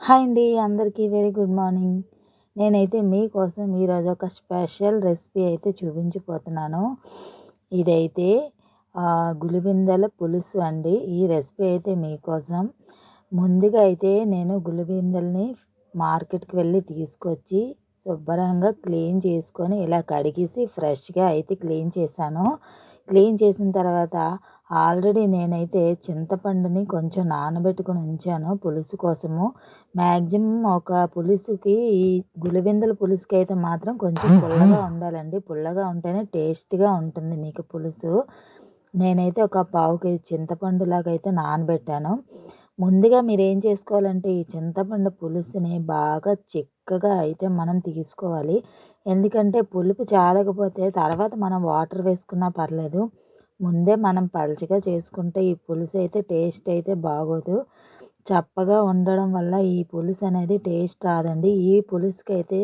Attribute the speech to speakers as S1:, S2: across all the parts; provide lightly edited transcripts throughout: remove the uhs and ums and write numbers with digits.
S1: Hi అండి. అందరికీ very good morning. నేనైతే మీకోసం ఈరోజు ఒక స్పెషల్ రెసిపీ అయితే చూపించబోతున్నాను. ఇదైతే గులిబిందెల పులుసు అండి. ఈ రెసిపీ అయితే మీకోసం. ముందుగా అయితే నేను గులిబిందెల్ని మార్కెట్‌కి వెళ్ళి తీసుకొచ్చి శుభ్రంగా క్లీన్ చేసుకొని ఇలా కడిగేసి ఫ్రెష్‌గా అయితే క్లీన్ చేశాను. క్లీన్ చేసిన తర్వాత ఆల్రెడీ నేనైతే చింతపండుని కొంచెం నానబెట్టుకొని ఉంచాను పులుసు కోసము. మ్యాక్సిమం ఒక పులుసుకి ఈ గులిబిందెల పులుసుకైతే మాత్రం కొంచెం పుల్లగా ఉండాలండి. పుల్లగా ఉంటేనే టేస్ట్‌గా ఉంటుంది మీకు పులుసు. నేనైతే ఒక పావు కేజీ చింతపండులాగైతే నానబెట్టాను. ముందుగా మీరేం చేసుకోవాలంటే ఈ చింతపండు పులుసుని బాగా చిక్కగా అయితే మనం తీసుకోవాలి. ఎందుకంటే పులుపు చాలకపోతే తర్వాత మనం వాటర్ వేసుకున్నా పర్లేదు. ముందే మనం పలచగా చేసుకుంటే ఈ పులుసు అయితే టేస్ట్ అయితే బాగోదు. చప్పగా ఉండడం వల్ల ఈ పులుసు అనేది టేస్ట్ రాదండి. ఈ పులుసుకైతే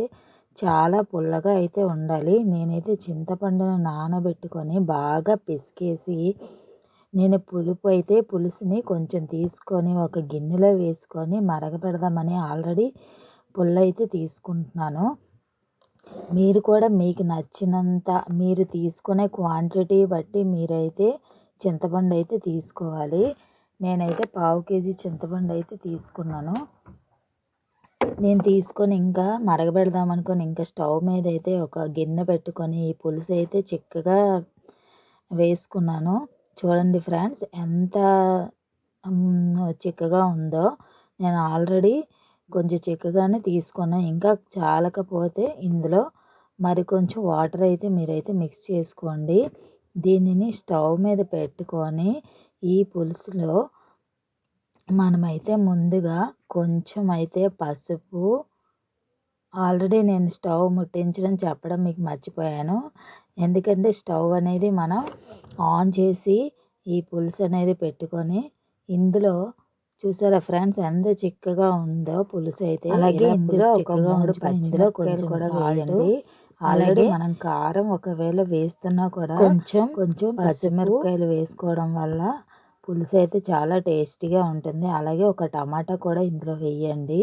S1: చాలా పుల్లగా అయితే ఉండాలి. నేనైతే చింతపండును నానబెట్టుకొని బాగా పిసికేసి నేను పులుసుని కొంచెం తీసుకొని ఒక గిన్నెలో వేసుకొని మరగపెడదామని ఆల్రెడీ పుల్లయితే తీసుకుంటున్నాను. మీరు కూడా మీకు నచ్చినంత మీరు తీసుకునే క్వాంటిటీ బట్టి మీరైతే చింతపండు అయితే తీసుకోవాలి. నేనైతే పావు కేజీ చింతపండు అయితే తీసుకున్నాను. నేను తీసుకొని ఇంకా మరగబెడదామనుకొని ఇంకా స్టవ్ మీద అయితే ఒక గిన్నె పెట్టుకొని ఈ పులుసు అయితే చిక్కగా వేసుకున్నాను. చూడండి ఫ్రెండ్స్ ఎంత చిక్కగా ఉందో. నేను ఆల్రెడీ కొంచెం చిక్కగానే తీసుకున్నాను. ఇంకా చాలకపోతే ఇందులో మరి కొంచెం వాటర్ అయితే మీరైతే మిక్స్ చేసుకోండి. దీనిని స్టవ్ మీద పెట్టుకొని ఈ పులుసులో మనమైతే ముందుగా కొంచెం అయితే పసుపు ఆల్రెడీ నేను స్టవ్ ముట్టించడం చెప్పడం మీకు మర్చిపోయాను. ఎందుకంటే స్టవ్ అనేది మనం ఆన్ చేసి ఈ పులుసు అనేది పెట్టుకొని ఇందులో చూసారా ఫ్రెండ్స్ ఎంత చిక్కగా ఉందో పులుసు అయితే. అలాగే ఇందులో చిక్కగా ఉంచుకొని ఇందులో కొంచెం కూడా వేయండి. ఆల్రెడీ మనం కారం ఒకవేళ వేస్తున్నా కూడా కొంచెం పచ్చిమిరపకాయలు వేసుకోవడం వల్ల పులుసు అయితే చాలా టేస్టీగా ఉంటుంది. అలాగే ఒక టమాటా కూడా ఇందులో వేయండి.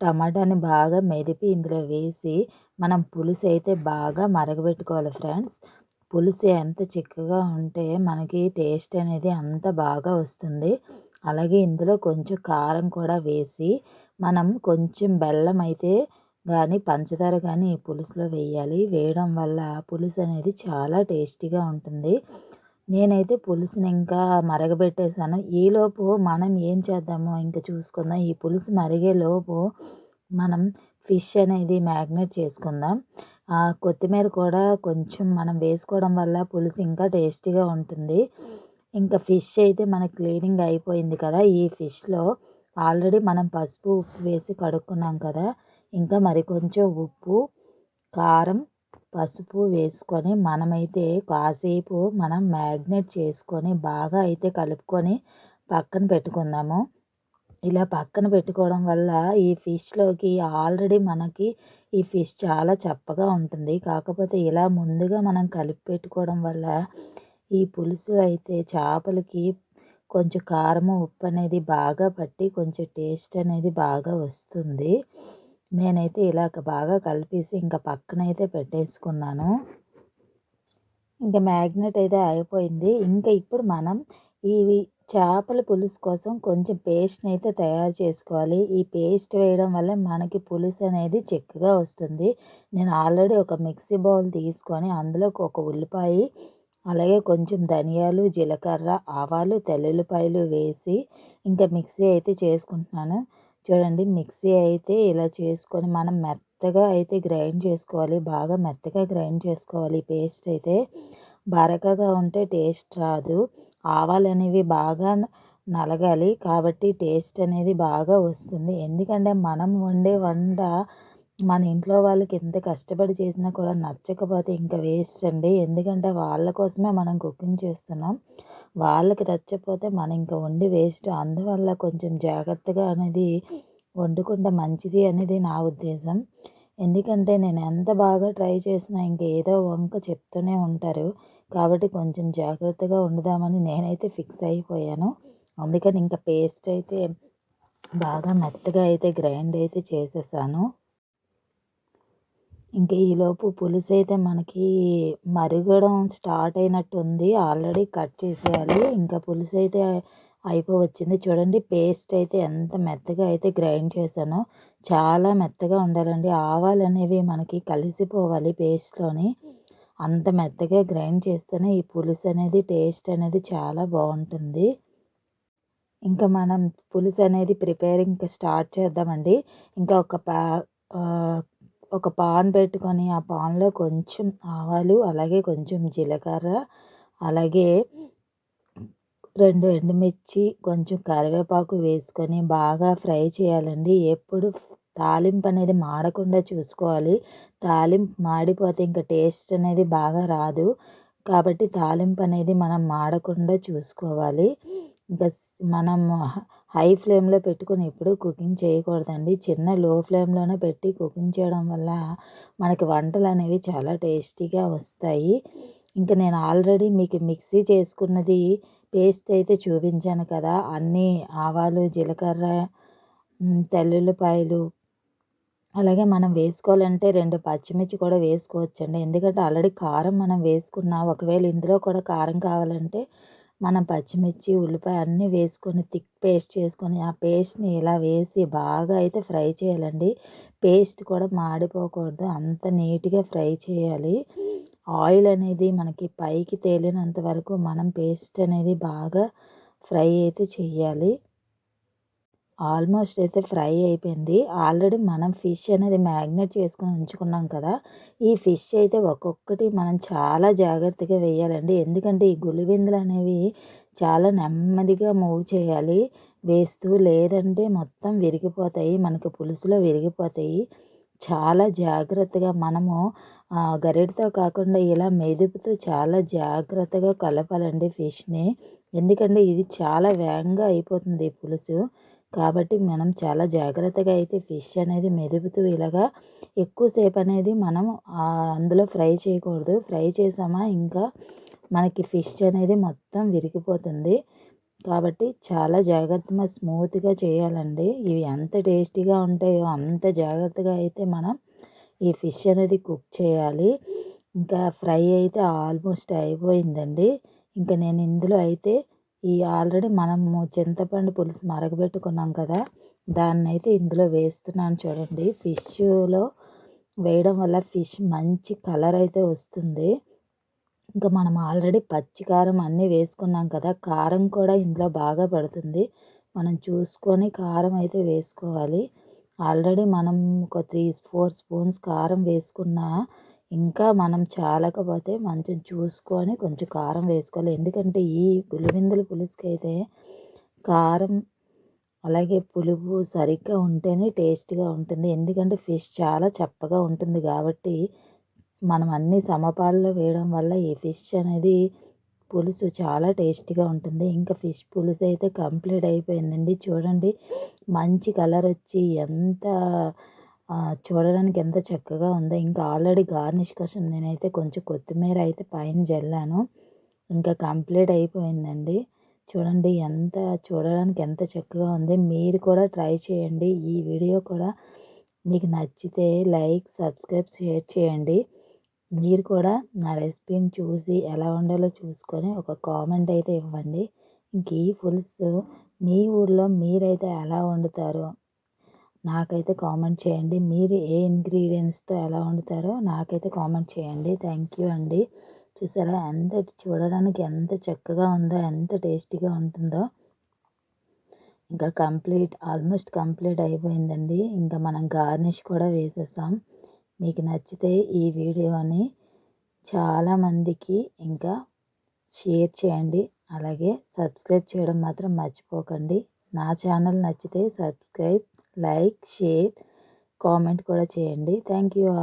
S1: టమాటాని బాగా మెదిపి ఇందులో వేసి మనం పులుసు అయితే బాగా మరగబెట్టుకోవాలి ఫ్రెండ్స్. పులుసు ఎంత చిక్కగా ఉంటే మనకి టేస్ట్ అనేది అంత బాగా వస్తుంది. అలాగే ఇందులో కొంచెం కారం కూడా వేసి మనం కొంచెం బెల్లం అయితే కానీ పంచదార కానీ ఈ పులుసులో వేయాలి. వేయడం వల్ల పులుసు అనేది చాలా టేస్టీగా ఉంటుంది. నేనైతే పులుసుని ఇంకా మరగబెట్టేసాను. ఈలోపు మనం ఏం చేద్దామో ఇంకా చూసుకుందాం. ఈ పులుసు మరిగేలోపు మనం ఫిష్ అనేది మ్యాగ్నేట్ చేసుకుందాం. కొత్తిమీర కూడా కొంచెం మనం వేసుకోవడం వల్ల పులుసు ఇంకా టేస్టీగా ఉంటుంది. ఇంకా ఫిష్ అయితే మనకి క్లీనింగ్ అయిపోయింది కదా! ఈ ఫిష్‌లో ఆల్రెడీ మనం పసుపు, ఉప్పు వేసి కడుక్కున్నాం కదా! ఇంకా మరి కొంచెం ఉప్పు, కారం, పసుపు వేసుకొని మనమైతే కాసేపు మనం మ్యాగ్నేట్ చేసుకొని బాగా అయితే కలుపుకొని పక్కన పెట్టుకుందాము. ఇలా పక్కన పెట్టుకోవడం వల్ల ఈ ఫిష్‌లోకి ఆల్రెడీ మనకి ఈ ఫిష్ చాలా చప్పగా ఉంటుంది. కాకపోతే ఇలా ముందుగా మనం కలిపి పెట్టుకోవడం వల్ల ఈ పులుసు అయితే చేపలకి కొంచెం కారము, ఉప్పు అనేది బాగా పట్టి కొంచెం టేస్ట్ అనేది బాగా వస్తుంది. నేనైతే ఇలాగ బాగా కలిపేసి ఇంకా పక్కనైతే పెట్టేసుకున్నాను. ఇంక మ్యాగ్నెట్ అయితే అయిపోయింది. ఇంకా ఇప్పుడు మనం ఇవి చేపల పులుసు కోసం కొంచెం పేస్ట్‌ని అయితే తయారు చేసుకోవాలి. ఈ పేస్ట్ వేయడం వల్ల మనకి పులుసు అనేది చిక్కగా వస్తుంది. నేను ఆల్రెడీ ఒక మిక్సీ బౌల్ తీసుకొని అందులోకి ఒక ఉల్లిపాయ, అలాగే కొంచెం ధనియాలు, జీలకర్ర, ఆవాలు, తెల్లుల్లిపాయలు వేసి ఇంకా మిక్సీ అయితే చేసుకుంటున్నాను. చూడండి మిక్సీ అయితే ఇలా చేసుకొని మనం మెత్తగా అయితే గ్రైండ్ చేసుకోవాలి. బాగా మెత్తగా గ్రైండ్ చేసుకోవాలి ఈ పేస్ట్ అయితే. బరకగా ఉంటే టేస్ట్ రాదు. ఆవాలనేవి బాగా నలగాలి. కాబట్టి టేస్ట్ అనేది బాగా వస్తుంది. ఎందుకంటే మనం వండే వంట మన ఇంట్లో వాళ్ళకి ఎంత కష్టపడి చేసినా కూడా నచ్చకపోతే ఇంకా వేస్ట్ అండి. ఎందుకంటే వాళ్ళ కోసమే మనం కుకింగ్ చేస్తున్నాం. వాళ్ళకి నచ్చకపోతే మనం ఇంకా వండి వేస్ట్. అందువల్ల కొంచెం జాగ్రత్తగా అనేది వండుకుంటే మంచిది అనేది నా ఉద్దేశం. ఎందుకంటే నేను ఎంత బాగా ట్రై చేసినా ఇంకేదో వంక చెప్తూనే ఉంటారు. కాబట్టి కొంచెం జాగ్రత్తగా వండుదామని నేనైతే ఫిక్స్ అయిపోయాను. అందుకని ఇంకా పేస్ట్ అయితే బాగా మెత్తగా అయితే గ్రైండ్ అయితే చేసేసాను. ఇంక ఈలోపు పులుసైతే మనకి మరగడం స్టార్ట్ అయినట్టుంది. ఆల్రెడీ కట్ చేసేయాలి. ఇంకా పులుసైతే అయిపోవచ్చింది. చూడండి పేస్ట్ అయితే ఎంత మెత్తగా అయితే గ్రైండ్ చేశానో. చాలా మెత్తగా ఉండాలండి. ఆవాలనేవి మనకి కలిసిపోవాలి పేస్ట్‌లోని. అంత మెత్తగా గ్రైండ్ చేస్తేనే ఈ పులుసనేది టేస్ట్ అనేది చాలా బావుంటుంది. ఇంకా మనం పులుసనేది ప్రిపేరింగ్ స్టార్ట్ చేద్దామండి. ఇంకా ఆహ్, ఒక పాన్ పెట్టుకొని ఆ పాన్‌లో కొంచెం ఆవాలు, అలాగే కొంచెం జీలకర్ర, అలాగే 2 ఎండుమిర్చి, కొంచెం కరివేపాకు వేసుకొని బాగా ఫ్రై చేయాలండి. ఎప్పుడు తాలింపనేది మాడకుండా చూసుకోవాలి. తాలింపు మాడిపోతే ఇంక టేస్ట్ అనేది బాగా రాదు. కాబట్టి తాలింపనేది మనం మాడకుండా చూసుకోవాలి. ఇంకా మనం హై ఫ్లేమ్‌లో పెట్టుకొని ఎప్పుడూ కుకింగ్ చేయకూడదండి. చిన్న లో ఫ్లేమ్‌లోనే పెట్టి కుకింగ్ చేయడం వల్ల మనకి వంటలనేవి చాలా టేస్టీగా వస్తాయి. ఇంక నేను ఆల్రెడీ మీకు మిక్సీ చేసుకున్నది పేస్ట్ అయితే చూపించాను కదా! అన్నీ ఆవాలు, జీలకర్ర, తెల్లుల్లిపాయలు, అలాగే మనం వేసుకోవాలంటే 2 పచ్చిమిర్చి కూడా వేసుకోవచ్చండి. ఎందుకంటే ఆల్రెడీ కారం మనం వేసుకున్నాం. ఒకవేళ ఇందులో కూడా కారం కావాలంటే మనం పచ్చిమిర్చి, ఉల్లిపాయ అన్నీ వేసుకొని థిక్ పేస్ట్ చేసుకొని, ఆ పేస్ట్‌ని ఇలా వేసి బాగా అయితే ఫ్రై చేయాలండి. పేస్ట్ కూడా మాడిపోకూడదు. అంత నీట్‌గా ఫ్రై చేయాలి. ఆయిల్ అనేది మనకి పైకి తేలినంత వరకు మనం పేస్ట్ అనేది బాగా ఫ్రై అయితే చెయ్యాలి. ఆల్మోస్ట్ అయితే ఫ్రై అయిపోయింది. ఆల్రెడీ మనం ఫిష్ అనేది మ్యాగ్నేట్ చేసుకొని ఉంచుకున్నాం కదా! ఈ ఫిష్ అయితే ఒక్కొక్కటి మనం చాలా జాగ్రత్తగా వేయాలండి. ఎందుకంటే ఈ గులిబిందులనేవి చాలా నెమ్మదిగా మూవ్ చేయాలి వేస్తూ. లేదంటే మొత్తం విరిగిపోతాయి. మనకు పులుసులో విరిగిపోతాయి. చాలా జాగ్రత్తగా మనము గరిటెతో కాకుండా ఇలా మెదుపుతూ చాలా జాగ్రత్తగా కలపాలండి ఫిష్‌ని. ఎందుకంటే ఇది చాలా వేగంగా అయిపోతుంది ఈ పులుసు. కాబట్టి మనం చాలా జాగ్రత్తగా అయితే ఫిష్ అనేది మెదుపుతూ ఇలాగా ఎక్కువ సేపు అనేది మనం అందులో ఫ్రై చేయకూడదు. ఫ్రై చేసామా ఇంకా మనకి ఫిష్ అనేది మొత్తం విరిగిపోతుంది. కాబట్టి చాలా జాగ్రత్తగా స్మూత్‌గా చేయాలండి. ఇవి ఎంత టేస్టీగా ఉంటాయో అంత జాగ్రత్తగా అయితే మనం ఈ ఫిష్ అనేది కుక్ చేయాలి. ఇంకా ఫ్రై అయితే ఆల్మోస్ట్ అయిపోయిందండి. ఇంక నేను ఇందులో అయితే ఈ ఆల్రెడీ మనము చింతపండు పులుసు మరగబెట్టుకున్నాం కదా! దాన్నైతే ఇందులో వేస్తున్నాను చూడండి. ఫిష్‌లో వేయడం వల్ల ఫిష్ మంచి కలర్ అయితే వస్తుంది. ఇంకా మనం ఆల్రెడీ పచ్చి కారం అన్నీ వేసుకున్నాం కదా! కారం కూడా ఇందులో బాగా పడుతుంది. మనం చూసుకొని కారం అయితే వేసుకోవాలి. ఆల్రెడీ మనం ఒక 4 స్పూన్స్ కారం వేసుకున్నా, ఇంకా మనం చాలకపోతే కొంచెం చూసుకొని కొంచెం కారం వేసుకోవాలి. ఎందుకంటే ఈ పులివెందుల పులుసుకైతే కారం, అలాగే పులుపు సరిగ్గా ఉంటేనే టేస్ట్‌గా ఉంటుంది. ఎందుకంటే ఫిష్ చాలా చప్పగా ఉంటుంది కాబట్టి మనం అన్నీ సమపాల్లో వేయడం వల్ల ఈ ఫిష్ అనేది పులుసు చాలా టేస్టీగా ఉంటుంది. ఇంకా ఫిష్ పులుసు అయితే కంప్లీట్ అయిపోయిందండి. చూడండి మంచి కలర్ వచ్చి ఎంత చూడడానికి ఎంత చక్కగా ఉందో. ఇంకా ఆల్రెడీ గార్నిష్ కోసం నేనైతే కొంచెం కొత్తిమీర అయితే పైన జల్లాను. ఇంకా కంప్లీట్ అయిపోయిందండి. చూడండి చూడడానికి ఎంత చక్కగా ఉంది. మీరు కూడా ట్రై చేయండి. ఈ వీడియో కూడా మీకు నచ్చితే లైక్, సబ్స్క్రైబ్, షేర్ చేయండి. మీరు కూడా నా రెసిపీని చూసి ఎలా వండాలో చూసుకొని ఒక కామెంట్ అయితే ఇవ్వండి. ఇంక ఈ పులుసు మీ ఊర్లో మీరైతే ఎలా వండుతారో నాకైతే కామెంట్ చేయండి. మీరు ఏ ఇంగ్రీడియెంట్స్‌తో ఎలా వండుతారో నాకైతే కామెంట్ చేయండి. థ్యాంక్ యూ అండి. చూసారా చూడడానికి ఎంత చక్కగా ఉందో, ఎంత టేస్టీగా ఉంటుందో. ఇంకా ఆల్మోస్ట్ కంప్లీట్ అయిపోయిందండి. ఇంకా మనం గార్నిష్ కూడా వేసేసాం. మీకు నచ్చితే ఈ వీడియోని చాలామందికి ఇంకా షేర్ చేయండి. అలాగే సబ్స్క్రైబ్ చేయడం మాత్రం మర్చిపోకండి. నా ఛానల్ నచ్చితే సబ్స్క్రైబ్, లైక్, షేర్, కామెంట్ కూడా చేయండి. Thank you all.